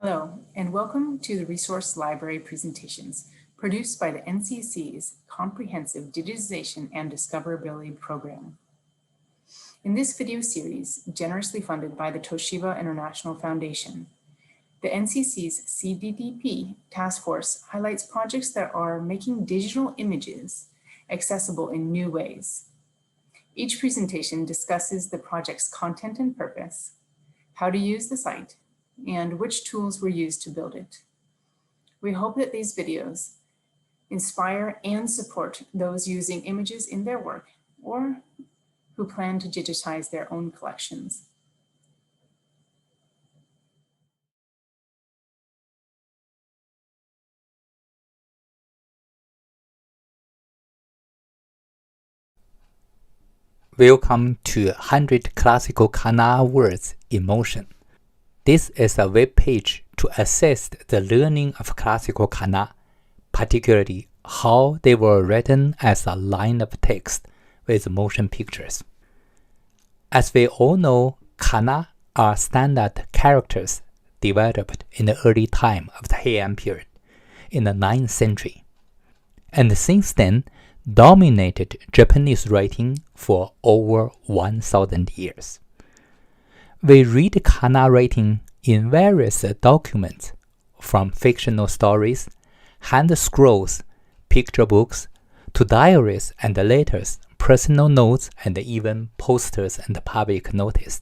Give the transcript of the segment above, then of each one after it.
Hello, and welcome to the Resource Library presentations produced by the NCC's Comprehensive Digitization and Discoverability Program. In this video series, generously funded by the Toshiba International Foundation, the NCC's CDDP task force highlights projects that are making digital images accessible in new ways. Each presentation discusses the project's content and purpose, how to use the site, and which tools were used to build it. We hope that these videos inspire and support those using images in their work or who plan to digitize their own collections. Welcome to 100 Classical Kana Words in Motion. This is a web page to assess the learning of classical kana, particularly how they were written as a line of text with motion pictures. As we all know, kana are standard characters developed in the early time of the Heian period in the 9th century, and since then dominated Japanese writing for over 1,000 years. We read kana writing in various documents, from fictional stories, hand scrolls, picture books, to diaries and letters, personal notes, and even posters and public notice.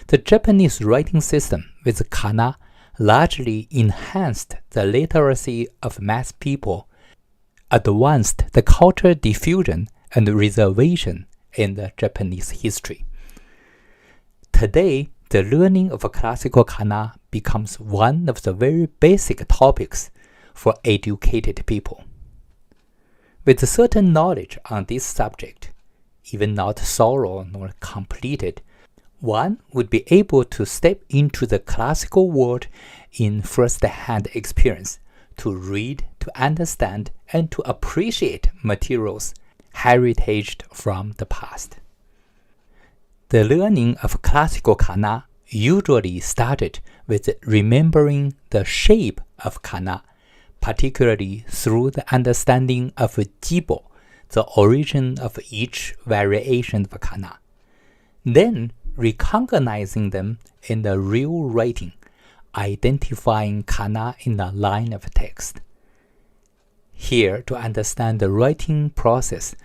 The Japanese writing system with kana largely enhanced the literacy of mass people, advanced the cultural diffusion and reservation in the Japanese history. Today, the learning of classical kana becomes one of the very basic topics for educated people. With certain knowledge on this subject, even not thorough nor completed, one would be able to step into the classical world in first-hand experience to read, to understand, and to appreciate materials heritaged from the past. The learning of classical kana usually started with remembering the shape of kana, particularly through the understanding of jibo, the origin of each variation of kana. Then recognizing them in the real writing, identifying kana in a line of text. Here, to understand the writing process,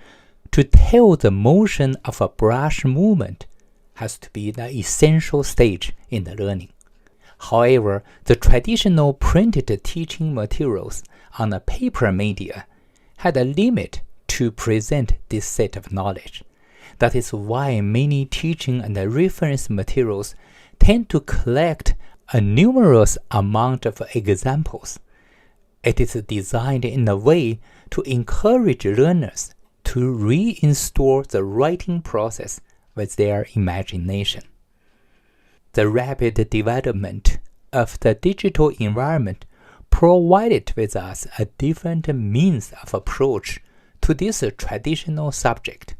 to tell the motion of a brush movement has to be the essential stage in the learning. However, the traditional printed teaching materials on a paper media had a limit to present this set of knowledge. That is why many teaching and reference materials tend to collect a numerous amount of examples. It is designed in a way to encourage learners to reinstall the writing process with their imagination. The rapid development of the digital environment provided with us a different means of approach to this traditional subject.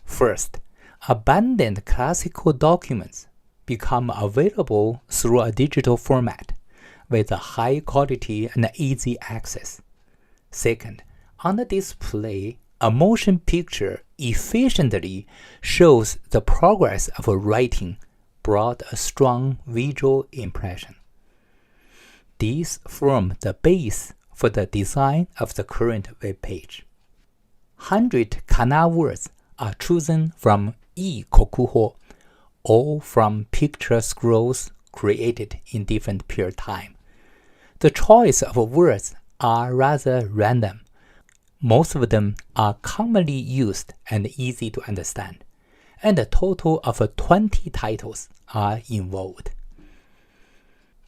First, abundant classical documents become available through a digital format with a high quality and easy access. Second, on the display, a motion picture efficiently shows the progress of writing brought a strong visual impression. These form the base for the design of the current web page. 100 kana words are chosen from kokuho, all from picture scrolls created in different period time. The choice of words are rather random. Most of them are commonly used and easy to understand, and a total of 20 titles are involved.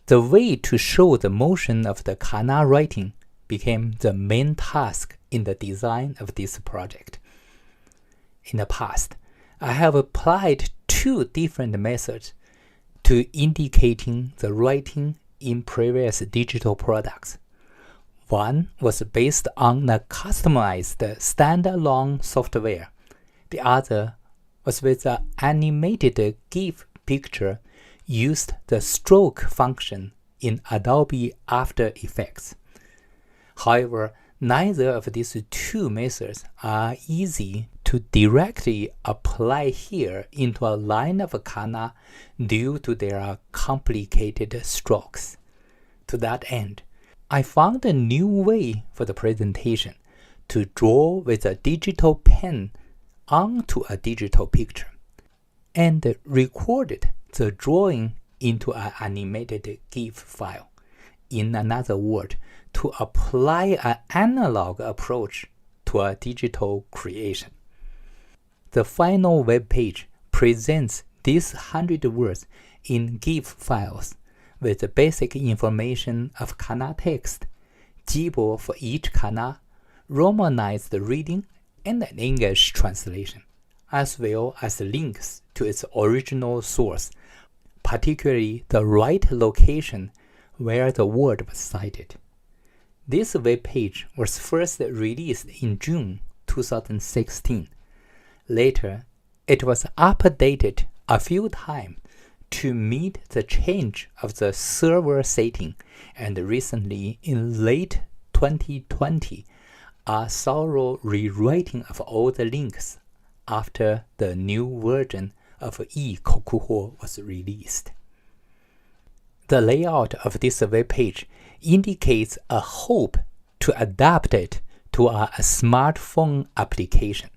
The way to show the motion of the kana writing became the main task in the design of this project. In the past, I have applied two different methods to indicating the writing in previous digital products. One was based on the customized standalone software. The other was with an animated GIF picture used the stroke function in Adobe After Effects. However, neither of these two methods are easy to directly apply here into a line of Kana due to their complicated strokes. To that end, I found a new way for the presentation to draw with a digital pen onto a digital picture and recorded the drawing into an animated GIF file. In another word, to apply an analog approach to a digital creation. The final web page presents these 100 words in GIF files with the basic information of Kana text, jibo for each Kana, romanized reading, and an English translation, as well as links to its original source, particularly the right location where the word was cited. This web page was first released in June 2016. Later, it was updated a few times to meet the change of the server setting, and recently in late 2020, a thorough rewriting of all the links after the new version of HONKOKU was released. The layout of this web page indicates a hope to adapt it to a smartphone application.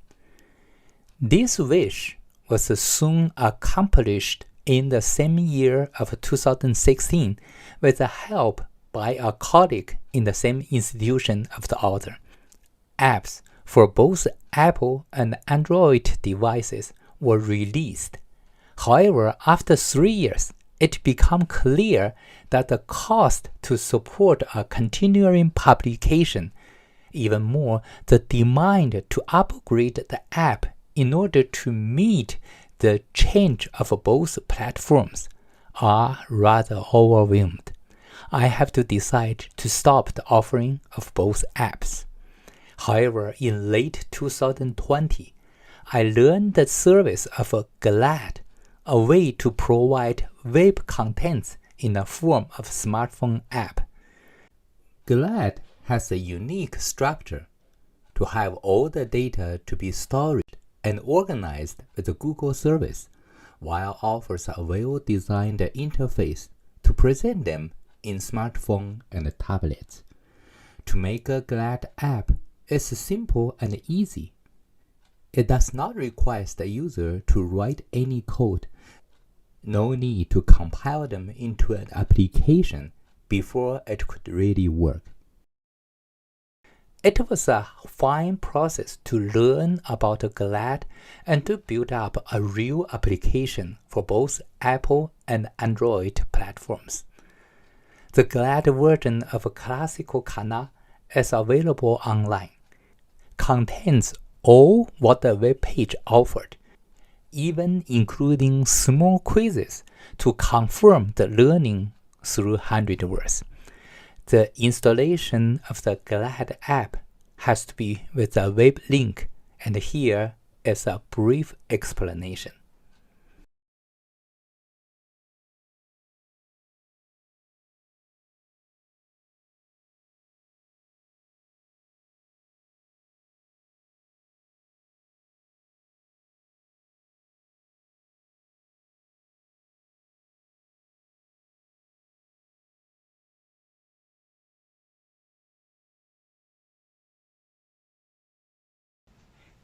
This wish was soon accomplished in the same year of 2016 with the help by a colleague in the same institution of the author. Apps for both Apple and Android devices were released. However, after 3 years, it became clear that the cost to support a continuing publication, even more the demand to upgrade the app in order to meet the change of both platforms, are rather overwhelmed. I have to decide to stop the offering of both apps. However, in late 2020, I learned the service of KuLA, a way to provide web contents in the form of smartphone app. KuLA has a unique structure to have all the data to be stored and organized with the Google service, while offers a well-designed interface to present them in smartphone and tablets. To make a KuLA app is simple and easy. It does not require the user to write any code. No need to compile them into an application before it could really work. It was a fine process to learn about KuLA and to build up a real application for both Apple and Android platforms. The KuLA version of classical Kana is available online, contains all what the web page offered, even including small quizzes to confirm the learning through 100 words. The installation of the KuLA app has to be with a web link, and here is a brief explanation.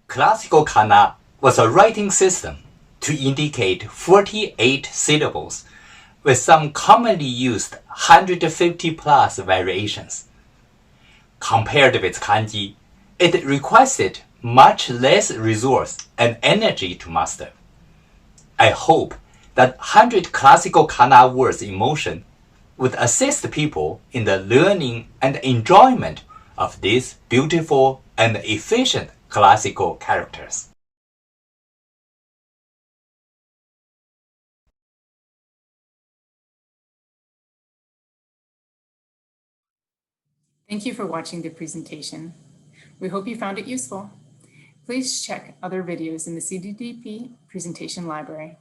Classical Kana was a writing system to indicate 48 syllables with some commonly used 150 plus variations. Compared with kanji, it requested much less resource and energy to master. I hope that 100 classical Kana words in motion would assist people in the learning and enjoyment of these beautiful and efficient classical characters. Thank you for watching the presentation. We hope you found it useful. Please check other videos in the CDDP presentation library.